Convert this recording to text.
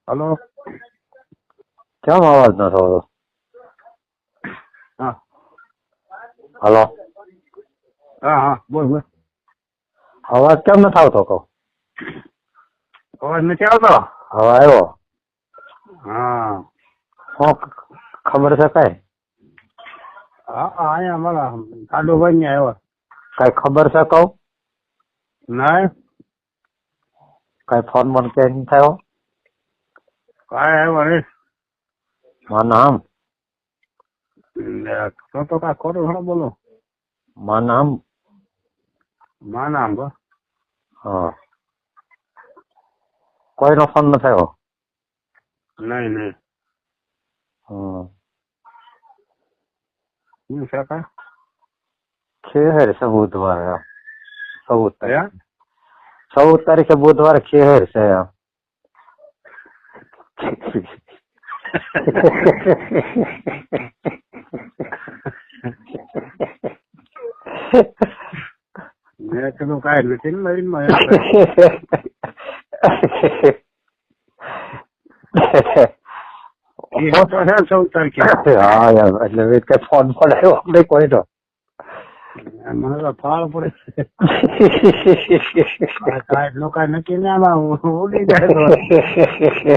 Hello, કેમ અવાજ ન થતો? હા હલો, હા હા, બોલ બોલ. અવાજ કેમ ન આવતો કહો? અવાજ નથી આવતો? હવે આવ્યો. હા શું ખબર છે કઈ? હા, અહીંયા મારા સાડુભાઈ ને આવ્યા. કઈ ખબર છે કહું? ના, કઈ ફોન બોન કે નહીં થયો? કાંઈ આવ્યા નહીં. માના આમ તો કાંઈ ખોટું થોડો બોલો. માના આમ માના આમ બસ. હા, કોઈનો ફોન ન થયો? નહીં નહીં. શું છે કાંઈ? ખેર છે બુધવારે, 14 તારીખ. હે? 14 તારીખે બુધવારે ખેર છે એમ. મેં કીધું કાંઈ નથી ને લાઈનમાં. એ તો છે 14 તારીખે. હા યાર, એટલે કઈ ફોન પડાયો નહીં કોઈનો. મને તો ફાળ પડે. કાંઈ નક્કી ને આમાં ઉડી જાય.